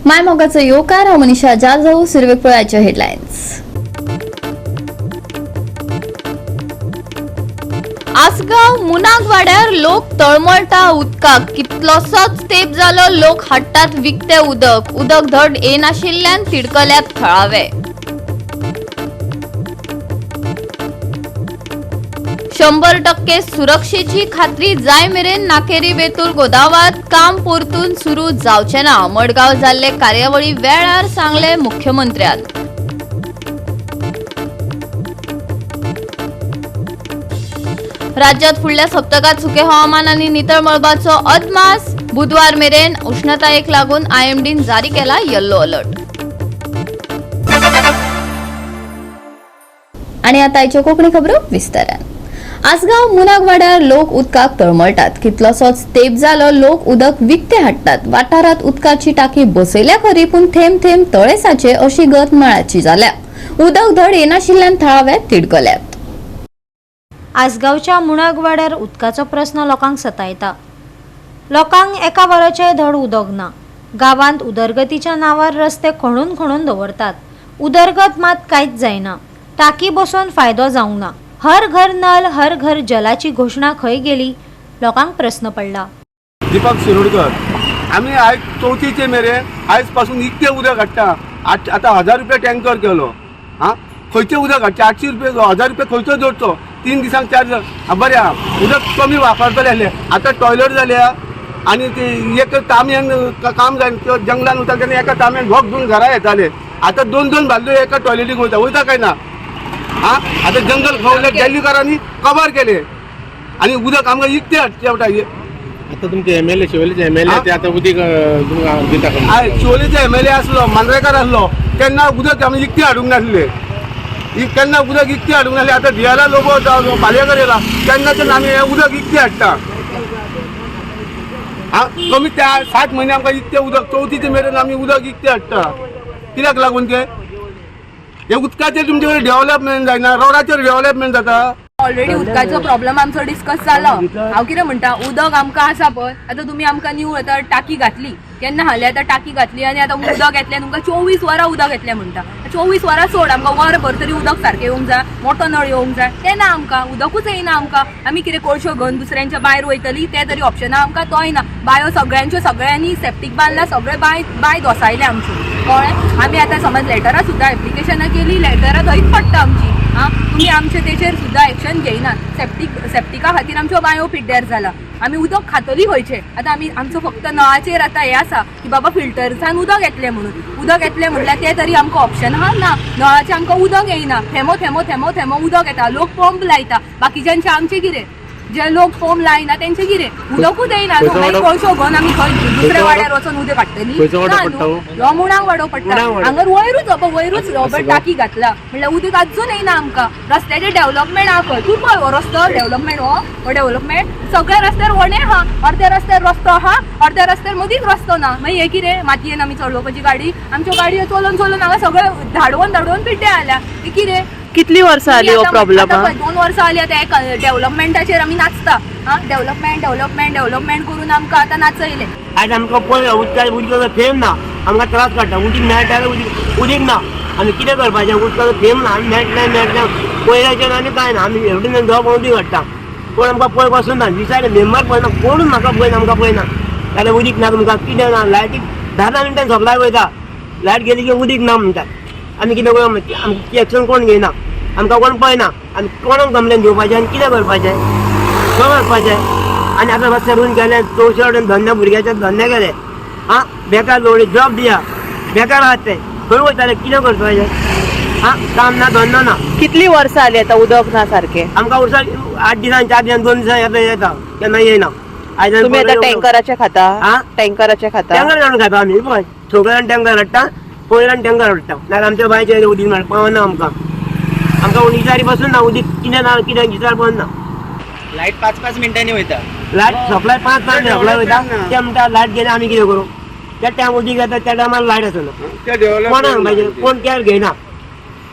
मायमोगाचं योकार हांव मनीषा जाधव. सुरवेकपुळाच्या हेडलायन्स. आसगाव मुनाग वाड्यार लोक तळमळटा उदकाक. कितलोसोच तेंप जालो लोक हाडटात विकते उदक. उदक धड येनाशिल्ल्यान तिडकल्यात थळावे. 100% सुरक्षेची खात्री जाय मेरेन नाकेरी बेतूल गोदावात काम परतून सुरू जावचे ना. मडगाव जाल्ले कार्यावळी वेळार सांगले मुख्यमंत्र्यान. राज्यात फुडल्या सप्तकात सुके हवामान आनी नितळ मळबाचो अदमास. बुधवार मेरेन उष्णतायेक लागून आयएमडीन जारी केला येल्लो अलर्ट. आणि आता आयच्यो कोंकणी खबरो विस्तारान. आसगाव मुनाग वाड्यार लोक उदकाक तळमळटात. कितलोसोच तेंप जालो लोक उदक विकते हाडटात. वाठारात उदकाची टाकी बसयल्या खरी पूण थेंब थेंब तळे साचे अशी गत मळाची जाल्या. उदक धड येनाशिल्ल्यान थळावे तिडकल्यात. आसगावच्या मुनाग वाड्यार उदकाचो प्रस्न लोकांक सतायता. लोकांक एका वराचे धड उदक ना. गावांत उदरगतीच्या नांवार रस्ते खणून खणून दवरतात. उदरगत मात कांयच जायना. टाकी बसोवन फायदो जावंक ना. हर घर नल हर घर जलाची घोषणा खंय गेली? लोकांक प्रश्न पडला. दीपक शिरोडकर, आम्ही आज 34 मेरेन आयज पासून इतके उदक हाडटा. आता 1000 रुपये टँकर केलो. खंयचे उदक हाडचे? 800 रुपये 1000 रुपये खंयचो जोडचो? 3 दिसांक 4 दिसांक बरें उदक कमी वापरतले आसले. आता टॉयलेट जाल्या आनी ते एक तांब्यान काम जाय जंगलान वता तेन्ना एका तांब्यान भोग घेवन घरा येताले. आता 2-2 बालद्यो एका टॉयलेटीक वयता काय ना? आता जंगल खवले गॅल्लीकरांनी कव्हर केले आणि उदक आमकां इकते शेवटा. आता तुमचे एमएलए शिवोलेचे एमएलए ते आता उदीक दिता शिवोलेचे एमएलए आसलो मांद्रेकार आसलो तेन्ना उदक आमी इकते हाडूंक नासले. केन्ना उदक इकते हाडूंक नासले. आता दियाला लोक पालयेकर येयला तेन्नाच्यान आमी हें उदक इकते हाडटा. कमीत ते 7 म्हयने आमकां इकते उदक 34 मेरेन आमी उदक इकते हाडटा. कित्याक लागून ते हे उदकाचेर तुमचे कडेन डेव्हलपमेंट जायना. रोडाचेर डेव्हलपमेंट जाता. ऑलरेडी उदकाचो प्रॉब्लेम आमचो डिस्कस जालो. हांव कितें म्हणटा, उदक आमकां आसा पळय, आतां तुमी आमकां न्यू आतां टाकी घातली. केन्ना हालीं आतां टाकी घातली आनी आतां उदक येतलें तुमकां 24 वरां उदक येतलें म्हणटा. 24 वरां सोड, आमकां वरभर तरी उदक सारकें येवंक जाय, मोठो नळ येवंक जाय. तें ना आमकां, उदकूच येयना आमकां. आमी कितें कळश्यो घेवन दुसऱ्यांच्या भायर वयतलीं तें तरी ऑप्शनां आमकां तोय ना. बायो सगळ्यांनी सेप्टीक बांदला, सगळे बाय दोसायले आमच्यो कळ्ळें. आमी आतां समज लेटरां सुद्दां एप्लिकेशनां केली, लेटरां थंयच पडटा आमची. तुमी आमचे तेचेर सुद्दां एक्शन घेयनात. सेप्टिका खातीर आमच्यो बायो पिड्ड्यार जाला. आमी उदक खातली खंयचे? आतां आमचो फक्त नळाचेर आतां हें आसा की बाबा फिल्टर्सान उदक येतलें म्हणून. उदक येतलें म्हणल्यार तें तरी आमकां ऑप्शन आहा ना. नळाचें आमकां उदक येयना. थेमो थेमो थेमो थेमो उदक येता. लोक पंप लायता. बाकीच्यांचें आमचें कितें? जे लोक पंप लायना तेंचें कितें? उदकूच येयना. कळश्यो घेवन आमी खंय दुसऱ्या वाड्यार वचून उदक हाडटलीं? हो मुणाक वाडो पडटा. हांगा वयरूच टाकी घातला म्हणल्यार उदक अजून येयना आमकां. रस्त्याचें डेव्हलपमेंट आहा खंय? तूं पळय हो रस्तो डेव्हलपमेंट हो डेव्हलपमेंट सगळ्या रस्त्यार वणे आहा. अर्ध्या रस्त्यार रस्तो आहा, अर्ध्या रस्त्यार मदींच रस्तो ना. मागीर हें कितें? मातयेन आमी चलोवपाची गाडी. आमच्यो गाडयो चलोवन हांगा सगळे धाडवून पिड्ड्या आल्या. हे कितें? कितली वर्सां आली हो प्रॉब्लेम? 2 वर्सां आली. आतां एक डेव्हलपमेंटाचेर आमी नाचता. डेव्हलपमेंट करून आमकां आतां नाचयले. आज आमकां पळय उदकाचो थेंब ना. आमकां त्रास काडटा. उदीक मेळटा उदीक ना. आनी कितें करपाचें? उदकाचो थेंब ना. आमी मेळटलें पयल्याचें आनी कांय ना. आमी एवढें जॉब उदीक हाडटा. कोण आमकां पळय पासून ना. दिसायले मेंबर पळयना. कोणूच म्हाका पळयना. आमकां पळयना जाल्यार उदीक ना तुमकां कितें ना. लायटीक 10 मिनटान सप्लाय वयता. लायट गेली की उदीक ना म्हणटात. आमी कितें करूं? आमची एक्शन कोण घेयना. आमकां कोण पळयना. आमी कोणाक कंप्लेन दिवपाचें आनी कितें करपाचें? खंय व्हरपाचें? आनी आतां रस्ते रूल केले. 64 धंदे भुरग्याचे धंदे केले. बेकार दवरले. जॉब दिया. बेकार आहात ते. खंय वयताले? कितें करपाचें? काम ना, धंदो ना. कितली वर्सां आली आता उदक ना सारखें? आमकां वर्सां 8 दिसान 4 दिसान 2 दिसान येता केन्ना येयना. तुम्ही आता टँकराचे खाता? टँकराचे खाता? टँकर जाण खाता आमी. पळय सगळे जाण टँकर हाडटा. पयल्यान टँकर हाडटा. नाल्यार आमच्या बांयचेर उदीक मेळटा पावना आमकां. आमकां विचारी पासून ना उदीक कितें ना कितें विचार पळोवन ना. लायट 5-5 मिनटांनी वयता. लायट सप्लाय 5 सप्लाय वयता. ते म्हणटा लायट गेले आमी कितें करूं? त्या टायम उदीक येता त्या टायमार लायट आसना. कोणाक पाहिजे? कोण कॅर घेयना.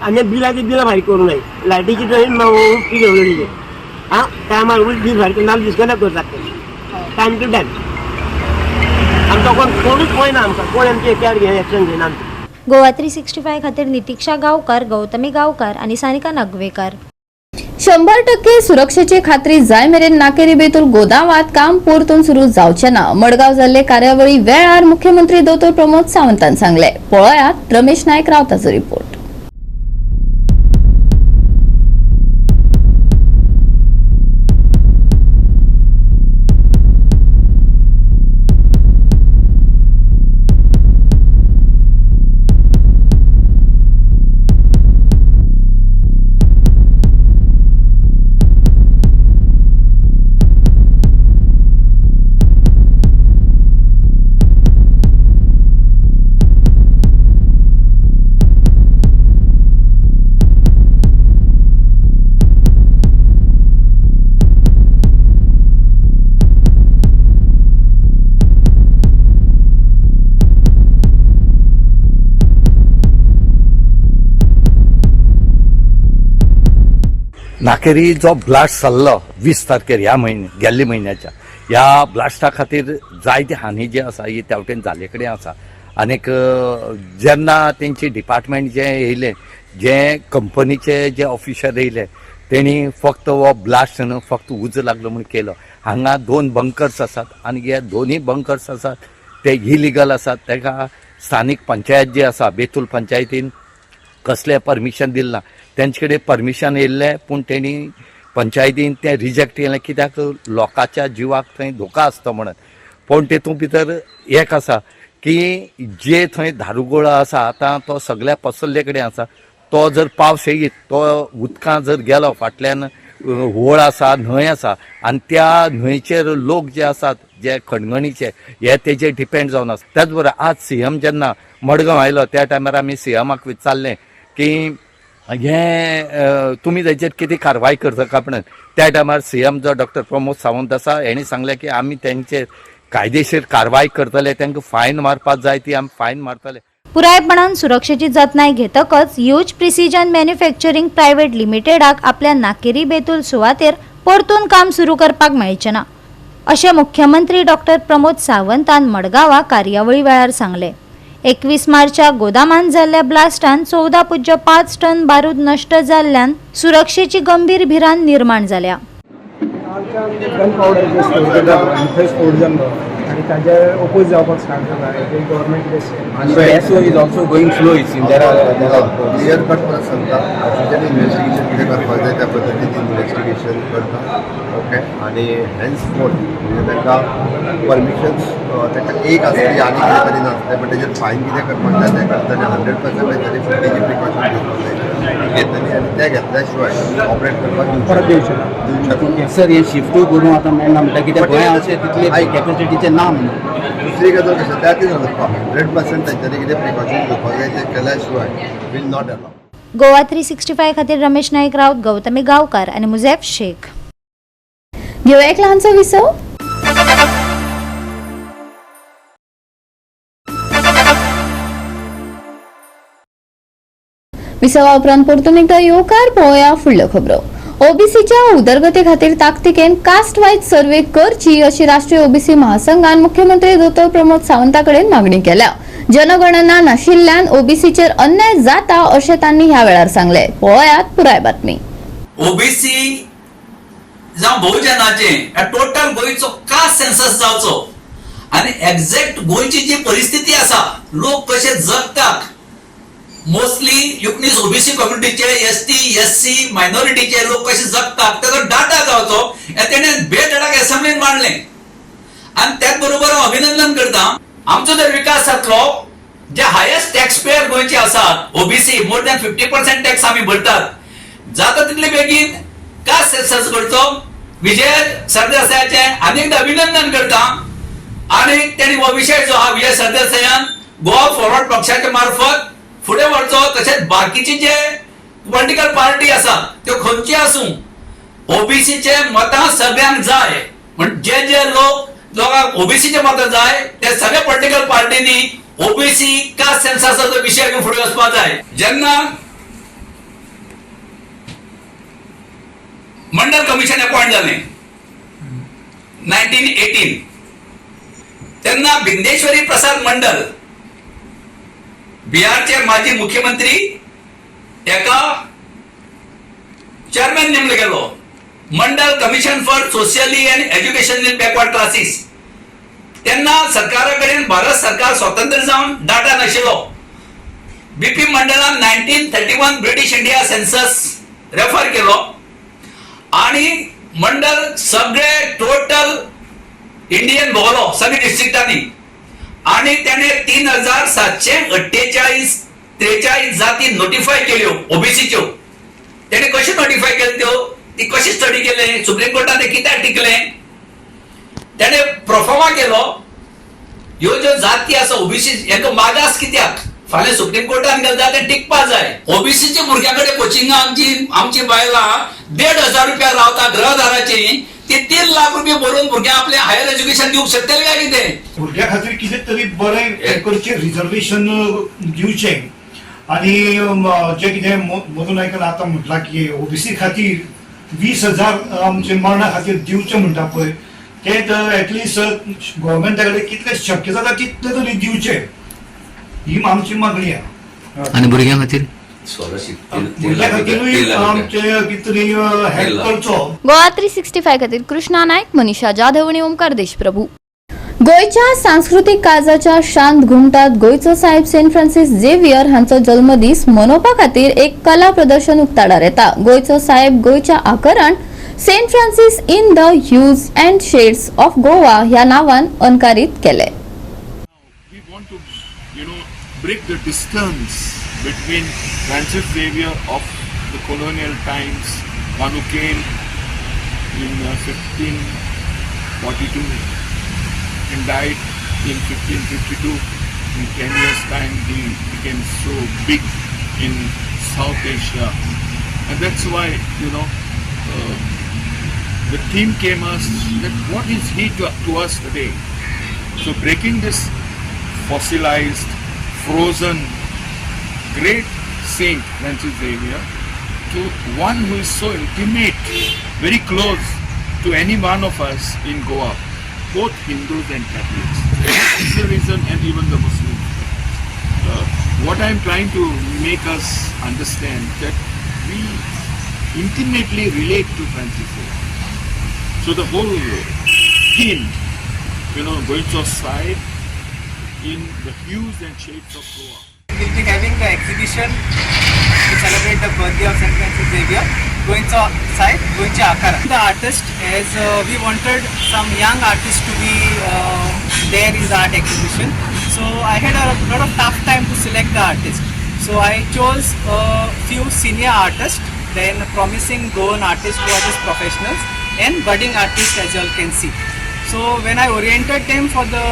आनी बिलाची बिलां फारीक करूंक जाय. लायटीची फी घेवलेली. टायमार बिल फारीक नाल्यार डिस्कनेक्ट करतात टायम टू टायम. आमकां कोणूच पळयना आमकां कोण आमचे कॅर घेवन एक्शन घेयना आमचे गोवा 365 खातीर नितीक्षा गांवकार, गौतमी गांवकार आणि सानिका नगवेकर. 100% सुरक्षेची खात्री जाय मेरेन नाकेरी बेतूल गोदामात काम परतून सुरू जावचे ना. मडगाव जाल्ले कार्यावळी वेळार मुख्यमंत्री दोतोर प्रमोद सावंतान सांगले. पळयात रमेश नायक रावताचो रिपोर्ट. नाकेरी जो ब्लास्ट जाल्लो 20 तारखेर ह्या गेल्ल्या म्हयन्याच्या ह्या ब्लास्टा खातीर जायती हानी जी आसा ही तेवटेन जाल्ले कडेन आसा. आनीक जेन्ना तेंची डिपार्टमेंट जे येयले जे कंपनीचे जे ऑफिसर येयले तेणी फक्त हो ब्लास्ट न्हू फक्त उज लागलो म्हूण केलो. हांगा 2 बंकर्स आसात आनी हे दोनूय बंकर्स आसात ते इलिगल आसात. ताका स्थानीक पंचायत जी आसा बेतूल पंचायतीन कसलें परमिशन दिलें ना. तेंचे कडेन परमिशन येयल्लें पूण तेणी पंचायतीन तें रिजेक्ट केलें कित्याक लोकांच्या जिवाक थंय धोका आसता म्हणून. पूण तेतूं भितर एक आसा की जे थंय दारुगोळो आसा आतां तो सगळ्या पसरले कडेन आसा. तो जर पावस येयत तो उदकां जर गेलो फाटल्यान व्हळ आसा न्हंय आसा आनी त्या न्हंयचेर लोक जे आसात जे खणगणीचे हे तेजेर डिपेंड जावन आसा. त्याच बरोबर आज सीएम जेन्ना मडगांव आयलो त्या टायमार आमी सीएमाक विचारलें की हे तुमी तेजेर कितें कारवाय करता काय म्हणून. त्या टायमार सीएम जो डॉक्टर प्रमोद सावंत आसा हेणी सांगलें की आमी तेंचेर कायदेशीर कारवाय करतले तांकां फायन मारपाक जाय ती आमी फायन मारतले. पुरायपणान सुरक्षेची जतनाय घेतकच ह्यूज प्रिसिजन मॅन्युफॅक्चरिंग प्रायव्हेट लिमिटेडाक आपल्या नाकेरी बेतूल सुवातेर परतून काम सुरू करपाक मेळचें ना अशें मुख्यमंत्री डॉक्टर प्रमोद सावंतान मडगांवां कार्यावळी वेळार सांगलें. 21 मार्चाक गोदामान जाल्ल्या ब्लास्टान 14.5 टन बारूद नश्ट जाल्ल्यान सुरक्षेची गंभीर भिरांत निर्माण जाल्या. गन पावडर जे स्टोर करता आनी थंय स्फोट जाल्लो आनी ताजेर ओपोज जावपाक स्टार्ट जाला government And the SO is also going slow. It seems there are clear cut परत सांगता ऑक्सिजन इन्व्हेस्टिगेशन कितें करपाक जाय त्या पद्दतीन इन्व्हेस्टिगेशन करता. ओके आनी हेन्स फोर्थ म्हणजे तांकां परमिशन्स तांकां एक आसली आनी कितें तरी नासलें बट तेजेर फायन कितें करपाक जाय तें करतले 100% तरी सेफ्टीची प्रिकॉशन घेवपाक जाय घेतली आनी ते घेतल्या ऑपरेट करपाक परत दिवचे सर हे शिफ्टूय करून आतां मेळना म्हणटा कित्याक गोंयांत अशें तितले कॅपॅसिटीचे ना म्हणून. दुसरी गजाल कशें त्या खातीर वचपाक 100% तांच्यांनी कितें प्रिकॉशन घेवपाक जाय तें केल्या शिवाय वील नॉट अलाव. गोवा 365 खातीर रमेश नायक रावत, गौतमी गांवकार आणि मुझैफ शेख. घेऊया एक ल्हानसो विसव. विसवा उपरांत परतून एकदा येवकार पळोवया फुडल्यो खबरो. ओबीसीच्या उदरगती खातीर ताकतिकेन कास्ट वायज सर्वे करची अशी राष्ट्रीय ओबीसी महासंघान मुख्यमंत्री दोतोर प्रमोद सावंता कडेन मागणी केल्या. जनगणना नाशिल्ल्यान ओबीसीचेर अन्याय जाता अशें तांणी ह्या वेळार सांगले. पळोवयात पुराय बातमी. ओबीसी जावं बहुजनाचे टोटल गोंयचो कास्ट सेन्सस जावचो आनी एक्झॅक्ट गोंयची जी परिस्थिती आसा लोक कशे जगतात मोस्टली युकनीस ओबीसी कम्युनिटीचे एसटी एससी मायनॉरिटीचे लोक कशे जगतात ताचो डाटा जावचो हे तेणें बेधडक असेंब्लीन मांडलें. आनी त्याच बरोबर हांव अभिनंदन करता आमचो जर विकास जातलो जे हायेस्ट टॅक्स पेयर गोंयचे आसात ओबीसी मोर दॅन 50% टॅक्स आमी भरतात जाता तितले बेगीन कास्ट सेन्सस करचो. विजय सरदेसायाचे आनीक अभिनंदन करता आनी तेणी हो विशय जो हा विजय सरदेसायान गोवा फॉरवर्ड पक्षाच्या मार्फत फुडें व्हरचो. तशेंच बाकीचे जे पॉलिटिकल पार्टी आसा त्यो खंयची आसूं ओबीसीचे मतां सगळ्यांक जाय म्हण जे जे लोकांक ओबीसीचे मतां जाय ते सगळे पॉलिटिकल पार्टींनी ओबीसी कास्ट सेन्ससाचो विशय घेवन फुडें वचपाक जाय. जेन्ना मंडल कमिशन अपॉइंट जालें 1918 तेन्ना बिंदेश्वरी प्रसाद मंडल बिहारचे माजी मुख्यमंत्री एका चेअरमॅन नेमलो गेलो. Mandal commission for socially and educational backward classes. तेन्ना सरकारा कडेन भारत सरकार स्वतंत्र जावन डाटा नाशिल्लो. बीपी मंडलान 1931 ब्रिटीश इंडिया सेन्सस रेफर केलो आणि मंडल सगळे टोटल इंडियन भोवलो सगळे डिस्ट्रिक्टांनी आणि त्याने 3743 जाती नोटिफाय केल्यो ओबीसीच्यो. त्याने कशी नोटिफाय केल्यो त्यो ती कशी स्टडी केले सुप्रीम कोर्टाने कित्याक टिकले त्याने प्रोफॉर्मा केलो. ह्यो ज्यो जाती आसा ओबीसी हेका मागास कित्याक फाल्यां सुप्रीम कोर्टान गेले जाल्यार टिकपा जाय. ओबीसीच्या भुरग्याकडे कोचिंगाक आमची बायलां 1,500 रुपया रावता घरदाराची ते 3 लाख रुपये भरून भुरग्यांक आपले हायर एज्युकेशन दिवंक शकतले काय कितें. भुरग्या खातीर कितें तरी बरें करचें रिजर्वेशन दिवचें आणि जे कितें मधू नायकान आतां म्हटलां की ओबीसी खातीर 20,000 आमचे मरणा खातीर दिवचे म्हणटा पळय ते तर एटलिस्ट गव्हर्मेंटा कडेन कितले शक्य जाता तितले तरी दिवचे ही आमची मागणी आहे. आणि भुरग्यां खातीर भुरग्या खातीरूय आमचे कितें तरी हेल्प करचो. गोवा 365 खातीर कृष्णा नायक, मनीषा जाधव आणि ओमकार देशप्रभू. गोयच्या सांस्कृतिक काळजाच्या शांत घुमटात गोयचो साहेब सेंट फ्रांसिस झेवियर हांचो जल्मदीस मनोवपा खातीर एक कला प्रदर्शन उक्ताडार येता. गोयचो साहेब गोयच्या आकारान Saint Francis in the hues and shades of Goa ह्या नावान अणकारीत केले. We want to, break the distance between Francis Xavier of the colonial times, one who came in 1542 and died in 1552. In 10 years' time, he became so big in South Asia, and that's why the theme came us that what is he to us today? So breaking this fossilized, frozen, great Saint Francis Xavier to one who is so intimate, very close to any one of us in Goa, both Hindus and Catholics. That's the reason, and even the Muslims. What I am trying to make us understand that we intimately relate to Francis Xavier. So the whole theme, going to side in the hues and shades of Goa. We'll be having the exhibition to celebrate the birthday of St. Francis Xavier, Goincha side, Goincha Akara. The artist, as we wanted some young artists to be there in the art exhibition, so I had a lot of tough time to select the artist. So I chose a few senior artists, then promising Goan artists who are just professionals, and budding artists as you all can see. So when I oriented them for the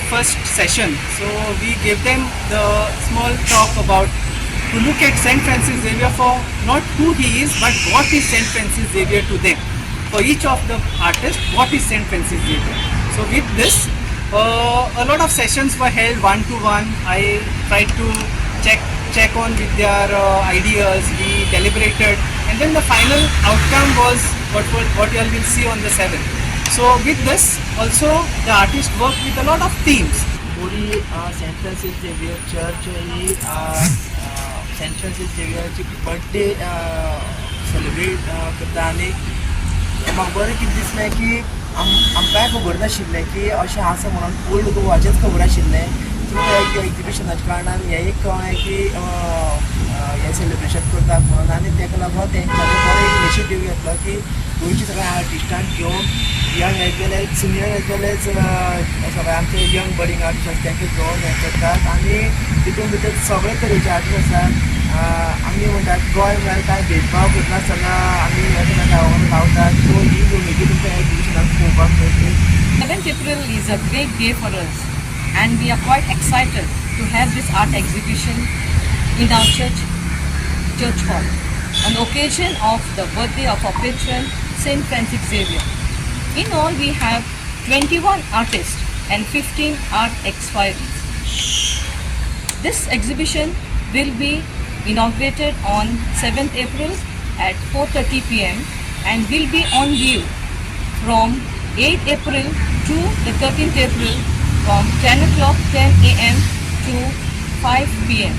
first session, so we gave them the small talk about to look at St. Francis Xavier for not who he is, but what is St. Francis Xavier to them. For each of the artists, what is St. Francis Xavier? So with this, a lot of sessions were held one-to-one. I tried to check on with their ideas. We deliberated, and then the final outcome was what you all will see on the 7th. So with this, also the artist worked with a lot of themes. पूरी saint Francis Xavier church ही saint Francis झेवियरची birthday celebrate करता आनी म्हाका बरें कितें दिसलें की आमकांय खबर नाशिल्लें की अशें आसा म्हणून ओल्ड गोवाचेंच खबर आशिल्लें की एक्झिबिशनाच्या कारणान हें एक कळ्ळें की हें सेलिब्रेशन करतात म्हणून आनी ताका लागून तेंच्यांनी बरो इनिशिएटीव घेतलो की गोंयच्या सगळ्या आर्टिस्टांक घेवन यंग एज वेल एज सिनियर एज वेल एज सगळे आमचे यंग बडिंग आर्टिस्ट आसा तांकां घेवन हें करतात आनी तितून भितर सगळे तरेचे आर्टिस्ट आसात. आमी म्हणटात गोंय म्हळ्यार कांय भेदभाव करनासतना आमी ह्या गांवांत रावतात. सो ही उमेदी तुमच्या एक्झिबिशनाक पळोवपाक मेळटली. 7th April is a great day for us, and we are quite excited to have this art exhibition in our church hall on occasion of the birthday of our patron St. Francis Xavier. In all, we have 21 artists and 15 art expiries. This exhibition will be inaugurated on 7th April at 4:30 p.m. and will be on view from 8th April to the 13th April from 10 o'clock 10 a.m. to 5 p.m.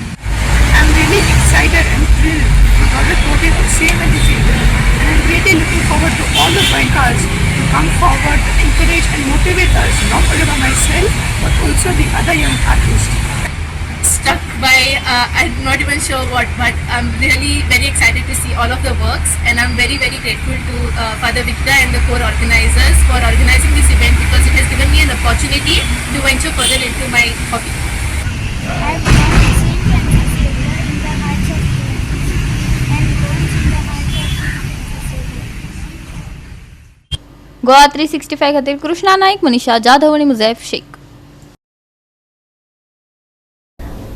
I'm really excited and thrilled because the voting is same and the same. And I'm really looking forward to all the bankers to come forward to encourage and motivate us, not only by myself, but also the other young artists. Stuck by I'm not even sure what, but I'm really very excited to see all of the works, and I'm very grateful to Father Victor and the core organizers for organizing this event, because it has given me an opportunity to venture further into my hobby. Goa 365 खातीर कृष्णा नाईक, मनीषा जाधव आणि मुझैफ Shaikh.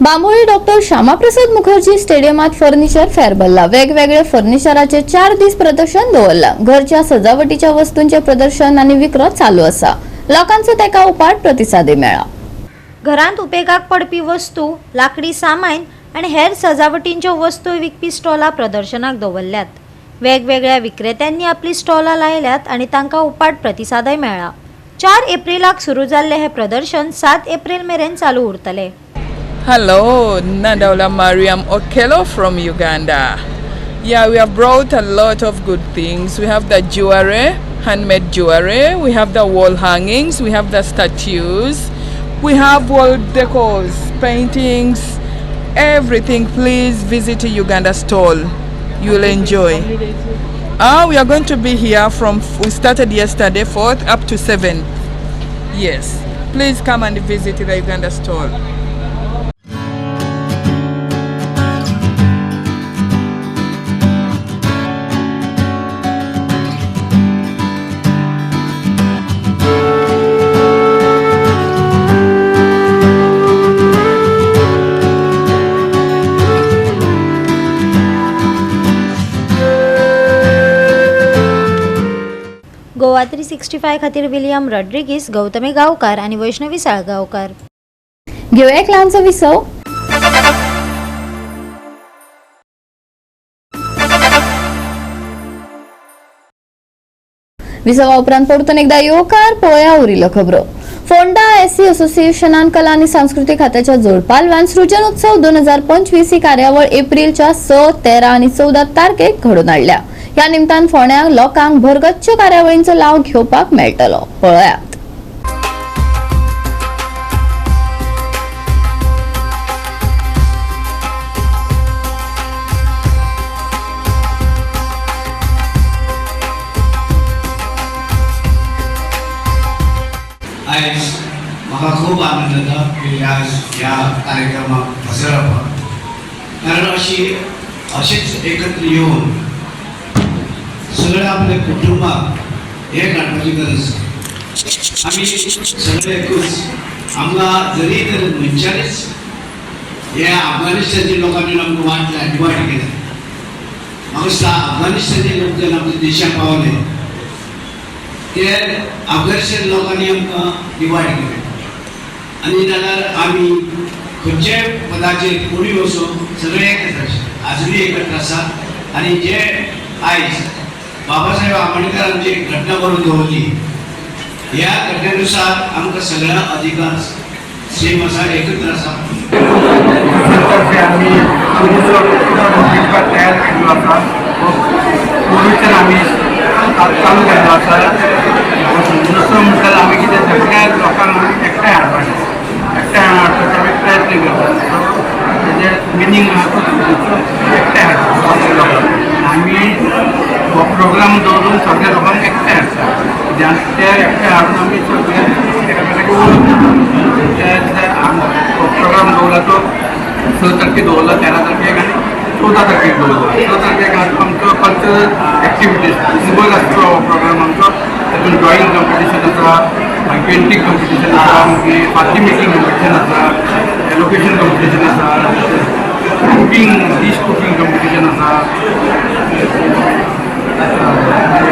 Bambolim doctor Shyamaprasad Mukherjee स्टेडियमात furniture फेर भरला. वेगवेगळे फर्निचराचे 4 दीस प्रदर्शन दवरला. घरच्या सजावटीच्या वस्तूंचे प्रदर्शन आणि विक्रो चालू असा. लोकांचो तेका उपाट प्रतिसाद मेळ्ळा. घरांत उपेगाक पडपी वस्तू, लाकडी सामान आणि हेर सजावटींच्यो वस्तू विकपी स्टॉलां प्रदर्शनाक दवरल्यात. वेगवेगळ्या विक्रेत्यांनी आपली स्टॉलां लायल्यात आणि तांकां उपाट प्रतिसादय मेळ्ळा. 4 एप्रिलाक सुरू जाल्ले हे प्रदर्शन 7 एप्रिल मेरेन चालू उरतले. Hello, Nadaula Mariam Okello from Uganda. Yeah, we have brought a lot of good things. We have the jewelry, handmade jewelry. We have the wall hangings. We have the statues. We have wall decors, paintings, everything. Please visit a Uganda stall. You will enjoy. We are going to be here we started yesterday 4th up to 7. Yes, please come and visit the Uganda stall. Goa 365 खातीर William Rodrigues, Gautami गांवकार आणि वैष्णवी साळगांवकार. घेऊया एक ल्हानसो विसव. विसवा उपरांत परतून एकदा येवकार पळोवया उरिल्ल्यो खबरो. फोंडा एससी असोसिएशनान कला आणि सांस्कृतिक खात्याच्या जोडपालव्यान सृजन उत्सव 2025 ही कार्यावळ एप्रिलच्या 6, 13 आणि 14 तारखेक घडोवन हाडल्या. या निमतान फोंड्यां लोकांक भरगच्च कार्यावळींचो लाव घेवपाक मेळटलो. पळयात. आयज म्हाका खूब आनंद जाता की आज ह्या कार्यक्रमाक हजर रावपाक. कारण अशेंच एकत्र येवन सगळ्या आपल्या कुटुंबाक हे काडपाची गरज आसा. आमी सगळे एकूच आमकां जरी तर मनशानीच हे अफगानिस्तानच्या लोकांनी आमकां वाटला डिवायड केला. म्हाका दिसता अफगानिस्तानचे लोक जेन्ना आमच्या देशाक पावले ते अफगानिस्तान लोकांनी आमकां डिवायड केले. आनी जाल्यार आमी खंयच्याय पदाचेर कोणूय वचो सगळे एकत्र आसा, आजुनूय एकत्र आसा. आनी जे आयज बाबासाहेब आंबेडकरान जी घटना करून दवरली ह्या घटनेनुसार आमकां सगळ्यांक अधिकार सेम आसा, एकत्र आसा. आमी तयार केल्लो आसा. कोविडच्यान आमी चालू केल्लो आसा. दुसरो म्हणटात आमी कितें सगळ्या लोकांक एकठांय हाडपाचें. एकठांय हाडपाचो आमी प्रयत्न करता. तेजें मिनींग एकठांय हाडपाचो. आमी हो प्रोग्राम दवरून सगळ्या लोकांक एकठांय हाडटा. ते एकठांय हाडून आमी सगळे प्रोग्राम दवरला तो 6 तारखेक दवरला, 13 तारखेक आनी 14 तारखेक दवरला. 6 तारखेक आमचो कल्चरल एक्टिविटीज सिंबल आसता हो प्रोग्राम आमचो. तातूंत ड्रॉइंग कॉम्पिटिशन आसा, मागीर पेंटींग कॉम्पिटिशन आसा, मागीर फाती मेकींग कॉम्पिटिशन आसा, एलोकेशन कॉम्पिटिशन आसा, कुकींग डिश कुकींग कॉम्पिटिशन आसा.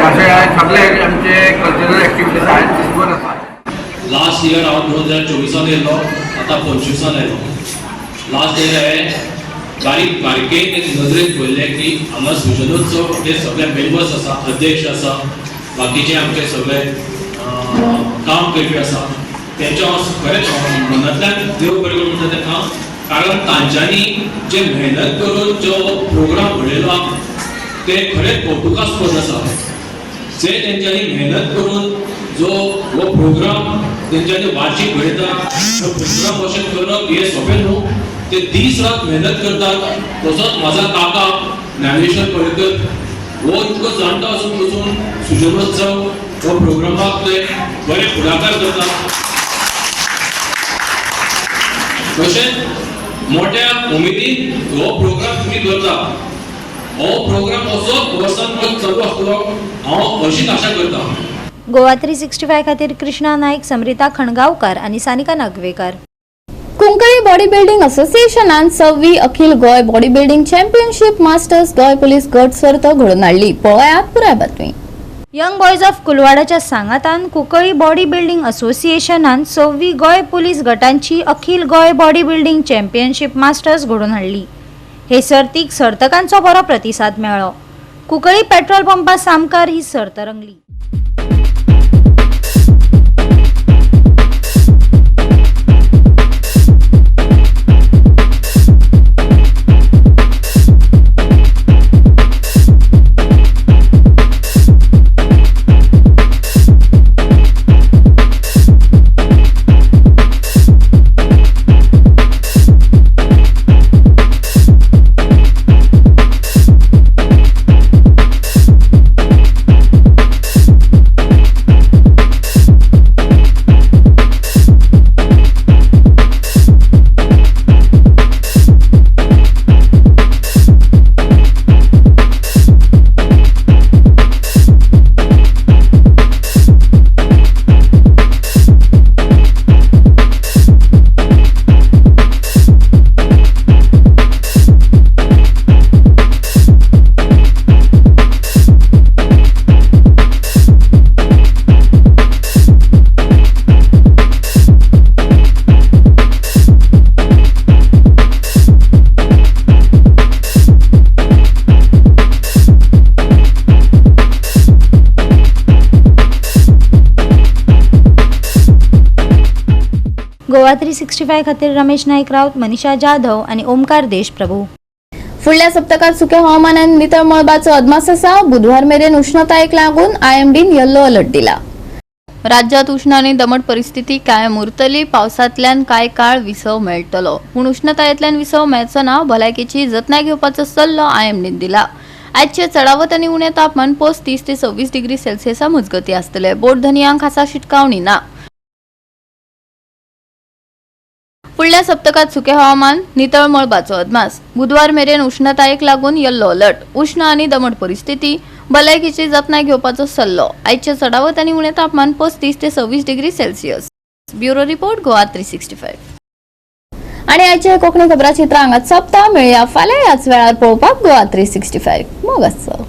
अशे सगळे आमचे कल्चरल एक्टिविटीज आहेत सिंबल आसा. लास्ट इयर हांव 2024 येयलो, आतां 25 येयलो. लास्ट इयर हांवें बारीकेन नदरेन पळयलें की हांगा सृजनोत्सव ते सगळे मेंबर्स आसा, अध्यक्ष आसा, बाकीचे आमचे सगळे काम करपी आसा, त्यांच्या खरेंच मनांतल्यान देव बरें करूं म्हणटा तेका, कारण तांच्यांनी जे मेहनत करून जो प्रोग्राम घडयलो ते खरेंच कौतुकास्पद आसा. जे तेंच्यांनी मेहनत करून जो हो प्रोग्राम तेंच्यांनी वार्षिक घडयता, तो प्रोग्राम अशें करप हे सोंपें न्हू. ते दीस रात मेहनत करतात. तसोच माझा काका ज्ञानेश्वर पळेकर हो इतको जाणटो आसून पसून सुजनोत्सव हो प्रोग्रामाक ते बरे फुडाकार करतात. तशेंच मोठ्या उमेदीन हो प्रोग्राम तुमी करता. हो प्रोग्राम असोच वर्सांभर चालू आसतलो हांव अशीच आशा करता. गोवा 365 खातीर कृष्णा नाईक, समरिता खणगांवकार आनी सानिका नागवेकर. कुंकळी बॉडी बिल्डिंग असोसिएशनान 6वी अखिल गोय बॉडी बिल्डिंग चॅम्पियनशीप मास्टर्स गोय पुलीस गट सर्त घडोवन हाडली. पळयात पुराय बातमी. यंग बॉयज ऑफ कुलवाडाच्या सांगातान कुंकळी बॉडी बिल्डिंग असोसिएशनान 6वी गोय पुलीस गटांची अखिल गोय बॉडी बिल्डिंग चॅम्पियनशीप मास्टर्स घडोवन हाडली. हे सर्तीक सर्तकांचो बरो प्रतिसाद मेळ्ळो. कुंकळी पेट्रोल पंपा सामकार ही सर्त रंगली. गोवा 365 खातीर रमेश नाईक राऊत, मनीषा जाधव आणि ओमकार देशप्रभू. फुडल्या सप्तकात सुक्या हवामानान नितळ मळबाचो अदमास आसा. बुधवार मेरेन उष्णतायेक लागून आयएमडीन येल्लो अलर्ट दिला. राज्यात उष्ण आणि दमट परिस्थिती कायम उरतली. पावसांतल्यान कांय काळ विसव मेळटलो, पूण उष्णतायेंतल्यान विसव मेळचो ना. भलायकेची जतनाय घेवपाचो सल्लो आयएमडीन दिला. आजचे चडावत आणि उणे तापमान पोस्ट 30 ते 26 डिग्री सेल्सियसा मजगती आसतले. बोट धनियांक खासा शिटकावणी ना. फुडल्या सप्तकात सुके हवामान, नितळ मळबाचो अदमास. बुधवार मेरेन उष्णतायेक लागून येल्लो अलर्ट. उष्ण आणि दमट परिस्थिती, भलायकेची जतनाय घेवपाचो सल्लो. आयचे चडावत आणि उणे तापमान पोस्ट 30 ते 26 degree Celsius. Bureau report Goa 365. आणि आयचे कोंकणी खबरां चित्र हांगाच सोंपता. मेळया फाल्यां ह्याच वेळार पळोवपाक गोवा 365. मोग आसचो.